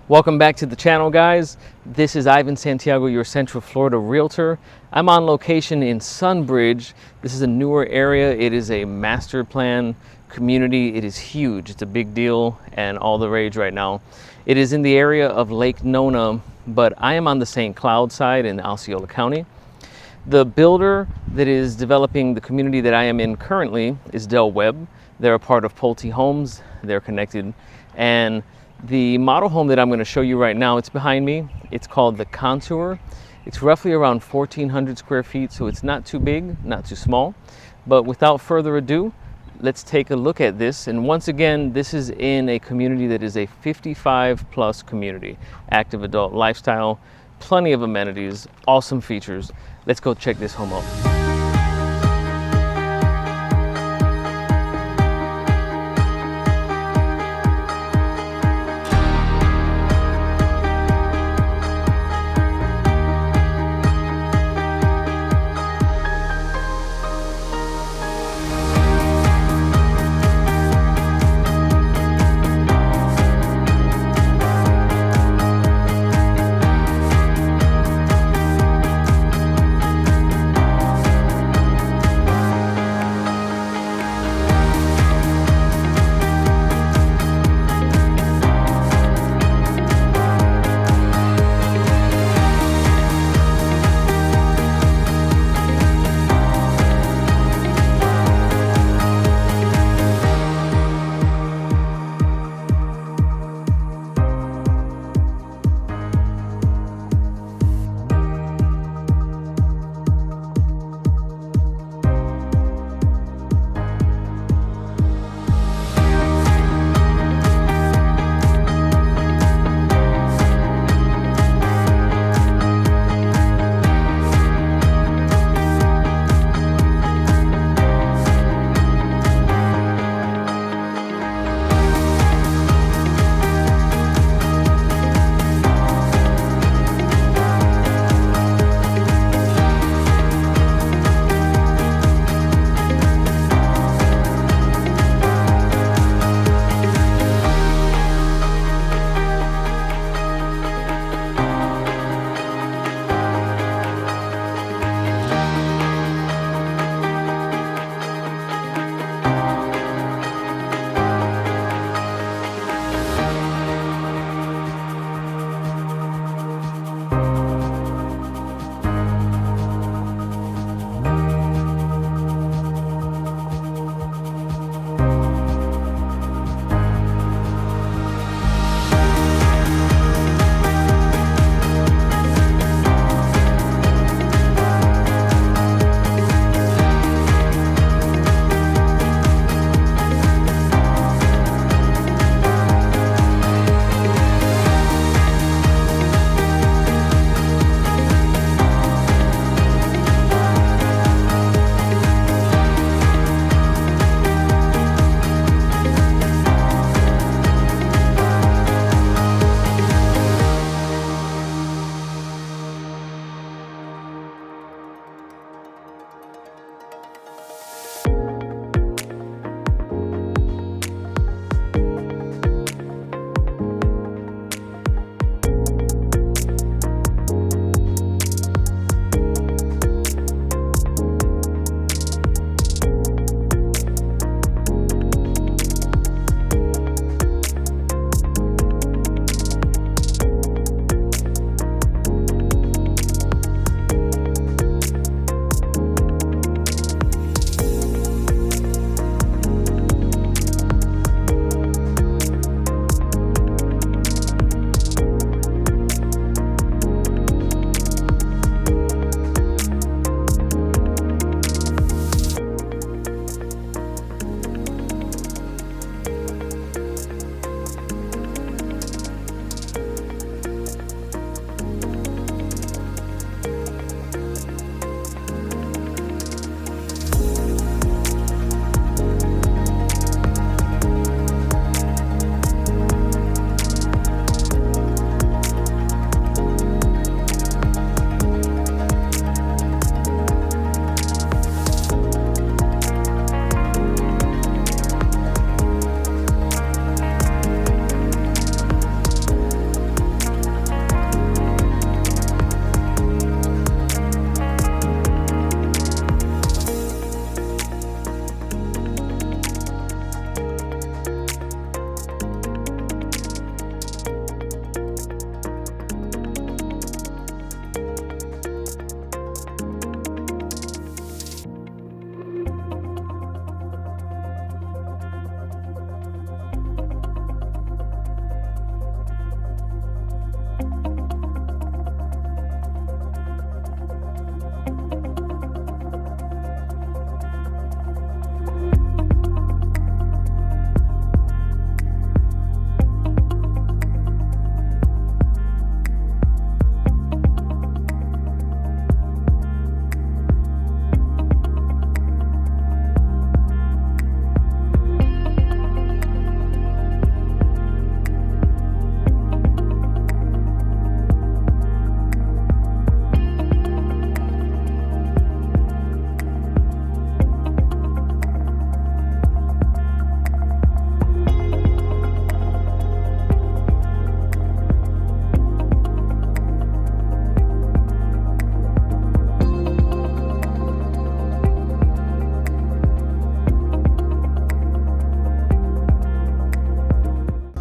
Welcome back to the channel, guys. This is Ivan Santiago, your Central Florida Realtor. I'm on location in Sunbridge. This is a newer area. It is a master plan community. It is huge. It's a big deal and all the rage right now. It is in the area of Lake Nona, but I am on the St. Cloud side in Osceola County. The builder that is developing the community that I am in currently is Webb. They're a part of Pulte Homes. They're connected. And the model home that I'm going to show you right now, it's behind me. It's called the Contour. It's roughly around 1,400 square feet, so it's not too big, not too small. But without further ado, let's take a look at this. And once again, this is in a community that is a 55 plus community. Active adult lifestyle, plenty of amenities, awesome features. Let's go check this home out.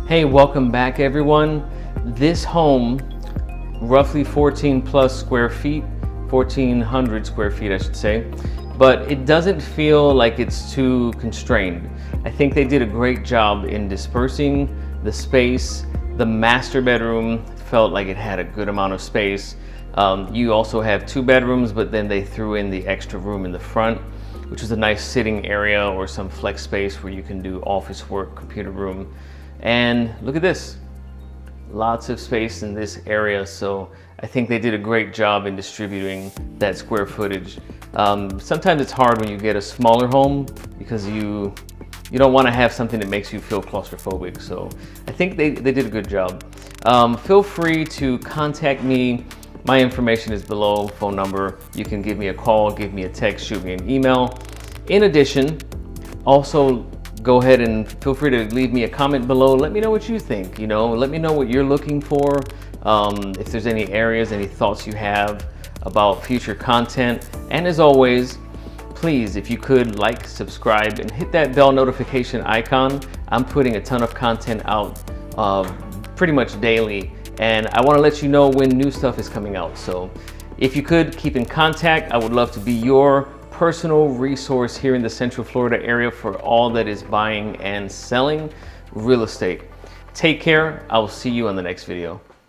Hey, welcome back everyone. This home, roughly 14 plus square feet, 1,400 square feet I should say, but it doesn't feel like it's too constrained. I think they did a great job in dispersing the space. The master bedroom felt like it had a good amount of space. You also have 2 bedrooms, but then they threw in the extra room in the front, which is a nice sitting area or some flex space where you can do office work, computer room. And look at this, lots of space in this area. So I think they did a great job in distributing that square footage. Sometimes it's hard when you get a smaller home because you don't want to have something that makes you feel claustrophobic. So I think they did a good job. Feel free to contact me. My information is below, phone number. You can give me a call, give me a text, shoot me an email. In addition, also go ahead and feel free to leave me a comment below. Let me know what you think. Let me know what you're looking for. If there's any areas, any thoughts you have about future content. And as always, please, if you could like, subscribe, and hit that bell notification icon. I'm putting a ton of content out pretty much daily, and I want to let you know when new stuff is coming out. So if you could keep in contact, I would love to be your personal resource here in the Central Florida area for all that is buying and selling real estate. Take care. I will see you on the next video.